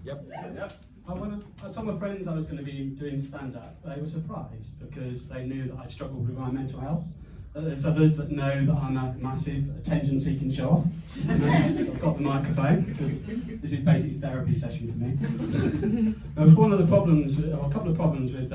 Yep. Yep. I told my friends I was going to be doing stand-up. They were surprised because they knew that I struggled with my mental health. There's others that know that I'm a massive attention-seeking show-off. I've got the microphone. This is basically a therapy session for me. There was one of the problems, or a couple of problems with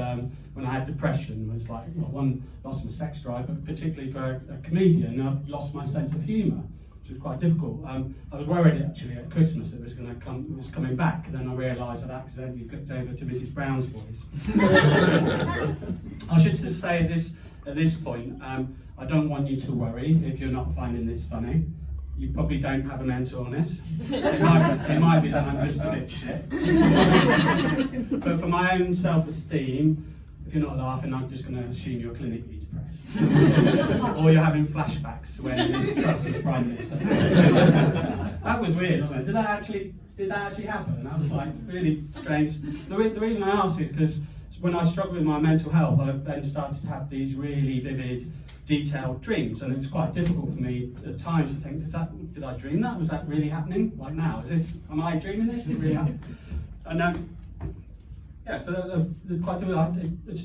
when I had depression was like, well, one, lost my sex drive, but particularly for a comedian, I lost my sense of humour, which was quite difficult. I was worried actually at Christmas it was going to come, it was coming back, and then I realised I'd accidentally flipped over to Mrs. Brown's voice. I should just say at this point, I don't want you to worry if you're not finding this funny. You probably don't have a mental illness. It might be that I'm just a bit shit. But for my own self-esteem, if you're not laughing, I'm just going to assume you're clinically depressed. Or you're having flashbacks when Liz Truss was Prime Minister. That was weird, wasn't it? Did that actually happen? That was like really strange. The reason I asked is because when I struggled with my mental health, I then started to have these really vivid, detailed dreams, and it was quite difficult for me at times to think, did I dream that? Was that really happening? Like now, am I dreaming this? Is it really happening? And yeah, so quite difficult.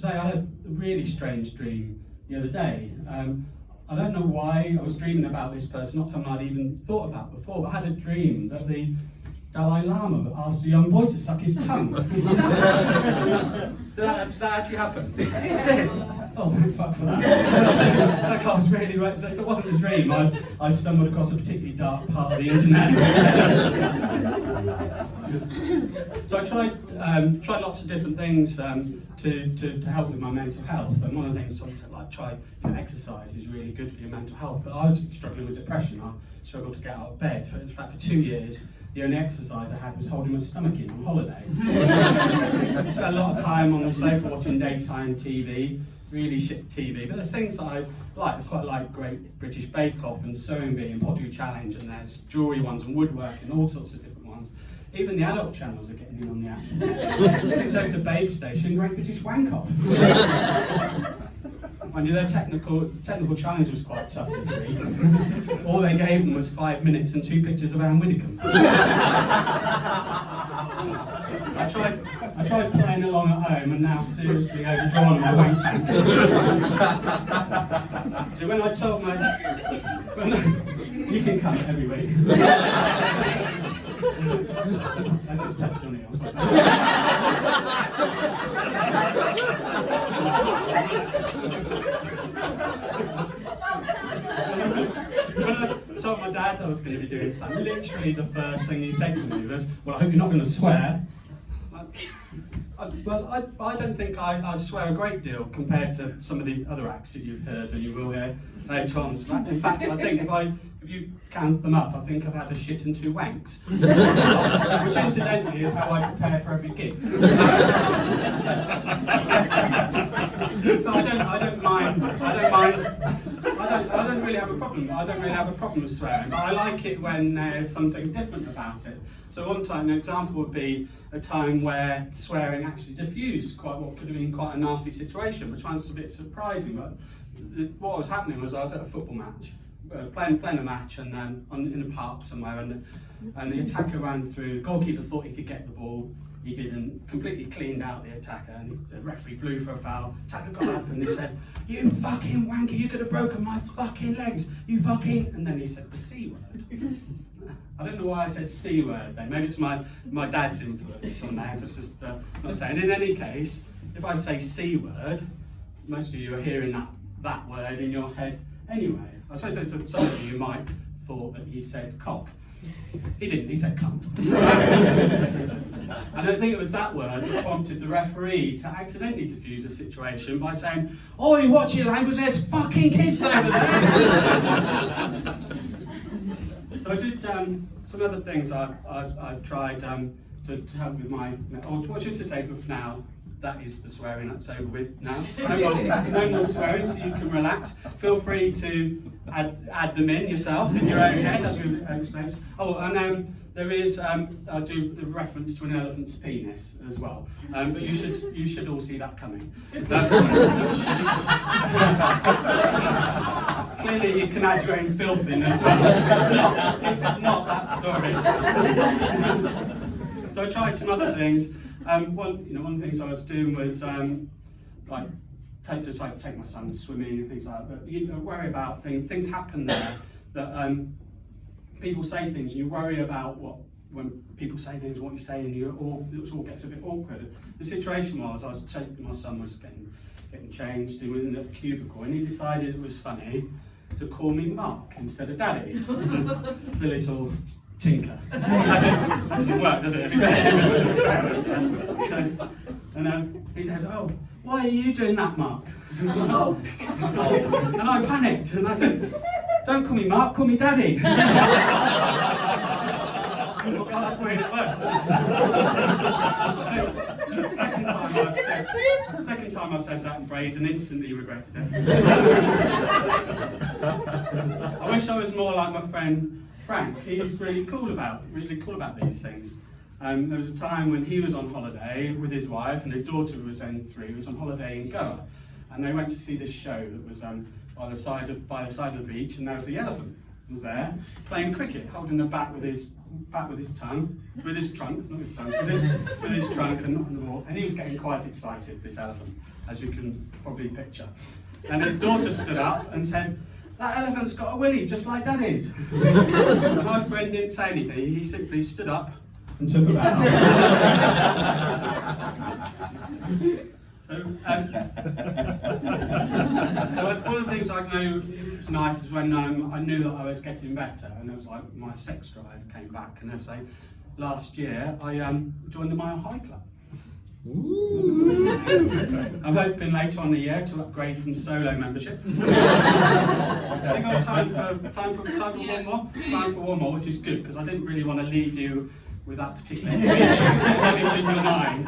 I had a really strange dream the other day. I don't know why I was dreaming about this person, not someone I'd even thought about before, but I had a dream that the Dalai Lama asked a young boy to suck his tongue. Did that actually happen? It did. Oh, thank fuck for that. Like, I was really right. So if it wasn't a dream, I stumbled across a particularly dark part of the internet. So I tried lots of different things to help with my mental health. And one of the things exercise is really good for your mental health. But I was struggling with depression. I struggled to get out of bed. In fact, for 2 years, the only exercise I had was holding my stomach in on holiday. I spent a lot of time on the sofa watching daytime TV, really shit TV, but there's things that I like. I quite like Great British Bake Off and Sewing Bee and Pottery Challenge, and there's jewellery ones and woodworking, all sorts of different ones. Even the adult channels are getting in on the act. Things over to Babe Station, Great British Wank Off. I knew their technical challenge was quite tough this week. All they gave them was 5 minutes and 2 pictures of Anne Widdecombe. I tried playing along at home and now seriously overdrawn on my wank bank. So when I told you can come every week. I just touched on it. When I told my dad I was going to be doing something, literally the first thing he said to me was, "Well, I hope you're not going to swear." I don't think I swear a great deal compared to some of the other acts that you've heard and you will hear later on. In fact, I think if you count them up, I think I've had a shit and 2 wanks. Which incidentally is how I prepare for every gig. I don't mind. I don't really have a problem. I don't really have a problem with swearing, but I like it when there's something different about it. So one time, an example would be a time where swearing actually diffused what could have been quite a nasty situation, which was a bit surprising. But what was happening was I was at a football match, playing a match, and in a park somewhere, and the attacker ran through. The goalkeeper thought he could get the ball. He didn't, completely cleaned out the attacker, and the referee blew for a foul. Attacker got up and he said, "You fucking wanker, you could have broken my fucking legs, you fucking..." And then he said the C word. I don't know why I said C word then. Maybe it's my dad's influence on that. It's just not saying. In any case, if I say C word, most of you are hearing that word in your head anyway. I suppose there's some of you might thought that he said cock. He didn't, he said cunt. I don't think it was that word that prompted the referee to accidentally diffuse a situation by saying, "Oi, watch your language, there's fucking kids over there." So I did some other things I've tried to help with my, what should I say for now? That is the swearing, that's over with now. No more swearing, so you can relax. Feel free to add them in yourself, in your own head, as we explained. Oh, and there is, I'll do a reference to an elephant's penis as well. But you should all see that coming. Clearly you can add your own filth in as well. It's not that story. So I tried some other things. One of the things I was doing was like take my son swimming and things like that. But you worry about things. Things happen there that people say things, and you worry about when people say things, what you say, and it all gets a bit awkward. The situation was my son was getting changed within the cubicle, and he decided it was funny to call me Mark instead of Daddy, the little tinker. That doesn't work, does it? If you mention it was a swear. And he said, "Oh, why are you doing that, Mark?" And I panicked, and I said, "Don't call me Mark, call me Daddy." Oh, that's the way it works. Second time I've said that phrase and instantly regretted it. I wish I was more like my friend Frank. He's really cool about these things. There was a time when he was on holiday with his wife, and his daughter was then 3. He was on holiday in Goa, and they went to see this show that was by the side of the beach, and there was the elephant was there playing cricket, holding the bat with his trunk, not his tongue, with his trunk and the ball, and he was getting quite excited, this elephant, as you can probably picture. And his daughter stood up and said, "That elephant's got a willy, just like Daddy's." And my friend didn't say anything, he simply stood up and took her out. So one of the things I know was nice is when I knew that I was getting better, and it was like my sex drive came back, and I say, last year I joined the Mile High Club. I'm hoping later on in the year to upgrade from solo membership. I got time for one more, which is good, because I didn't really want to leave you with that particular image in your mind.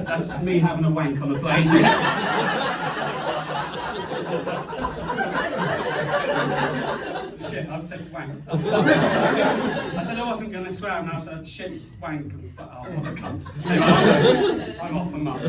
That's me having a wank on a plane. Shit, I've said wank. I said I wasn't going to swear, and I said shit, wank, and what a cunt. Anyway, I'm off and up.